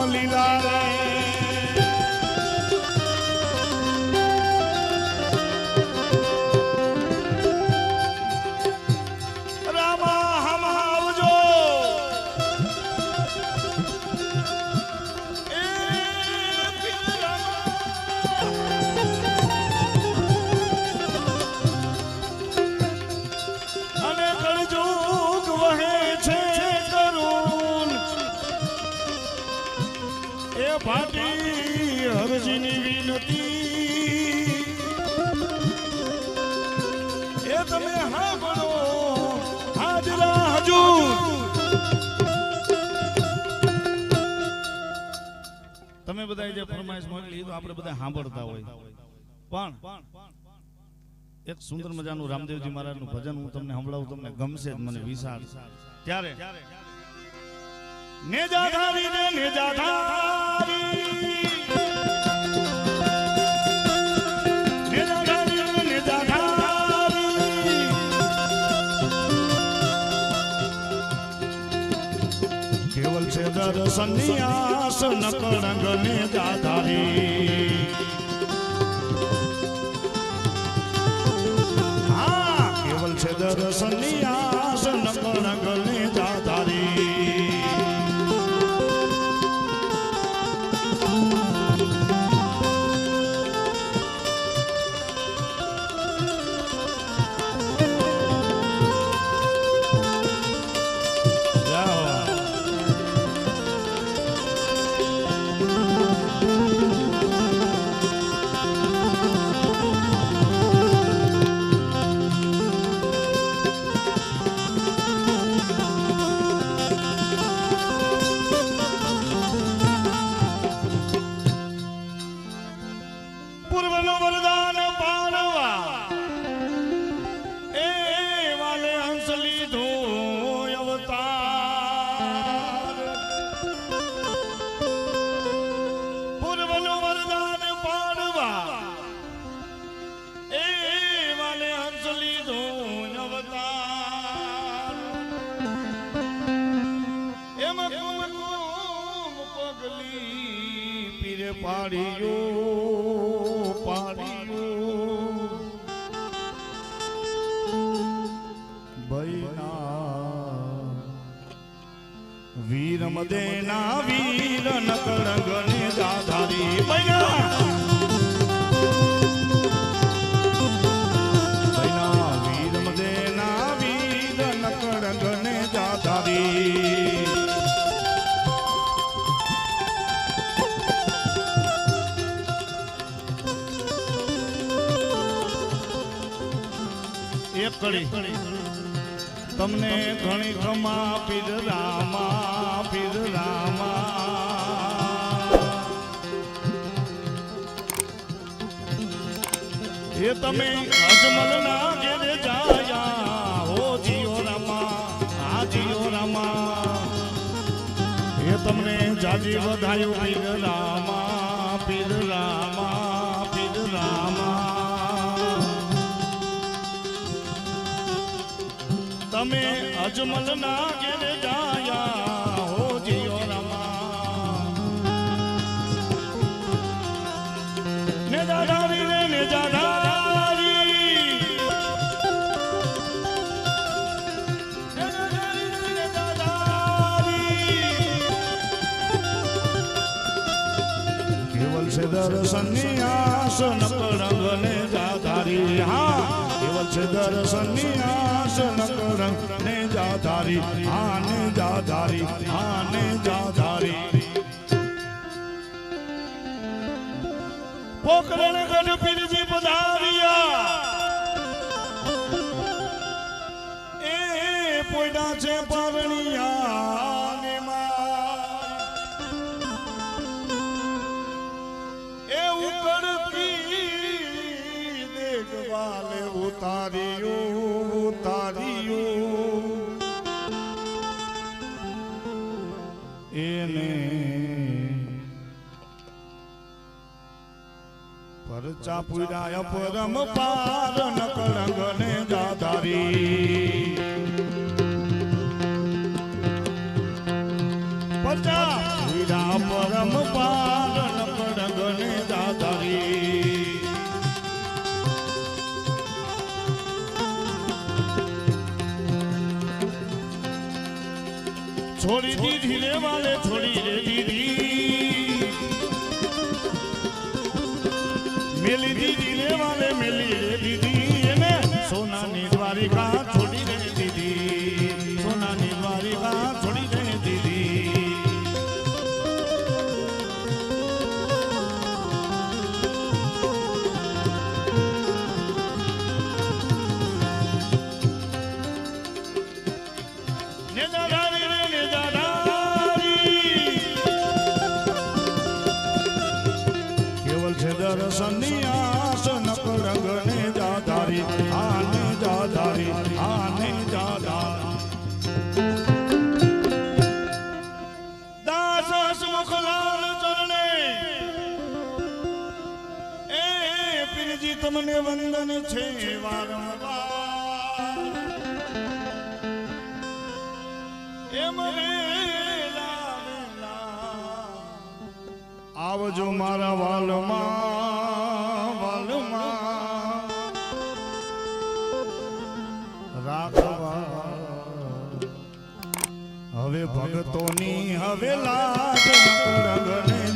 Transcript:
લીલા રે ભાટી હરજીની વિનતી એ તમે હા બોલો હાજરા હજૂર તમે બધા જે ફરમાઈશ મોકલી તો આપણે બધા સાંભળતા હોય પણ એક સુંદર મજાનું રામદેવજી મહારાજનું ભજન હું તમને સંભળાવું તમને ગમશે જ મને વિશાળ ત્યારે નેજાધારી ને નેજાધારી નેજાધારી ને નેજાધારી કેવલ છે દર્શનની આસ નકળંગ નેજાધારી હા કેવલ છે દર્શનની આસ નકળંગ નેજાધારી પાડીયો પાડીયો ભૈના વીર મદેના વીર નકળંગ ને જાધારી ભૈના વીર મદેના વીર નકળંગ ને જાધારી એક કડી તમને ઘણી ખમા પીર રામા એ તમે અજમલ ના ઘેરે જાયા હો જીઓ રામા આ જીઓ રામા એ તમને જાજી વધાયો પીર રામા પીર રામા પીર રામા તમે અજમલ ના ઘેરે જાયા હો જીઓ રામા નેજાધારી ને નેજાધારી કેવલ છે દર્શનની આસ નકળંગ ને જાધારી હા કેવલ છે દર્શનની આસ નકળંગ ને જાધારી હા ને જાધારી હા ને જાધારી પોકરણ ગઢ પીરજી પધાર્યા એ પોયડા છે પારણિયા ને એ ઉકળતી દેખવાલે ઉતાર્યું એને પરચા પુરાય પરમ પાર નકળંગ ને જાધારી પરચા જા પરમ પાર નકડંગને જાધારી છોડી દીધી રે વાલે છોડી રે દીધી મેલી દીધી રે વાલે મેલી રે દીધી એને સોનાની દ્વારિકા છોડી રે દીધી સોનાની દ્વારિકા છોડી રે દીધી દર્શનની આસ નકરંગને જાધારી આને જાધારી આને જાધારી દાસ સુખલાલ ચરણે એ પીરજી તમને વંદન છે વારંવાર એમ આવજો મારા વાલમાં વાલમાં રાખવા હવે ભક્તોની હવે લાજ રંગને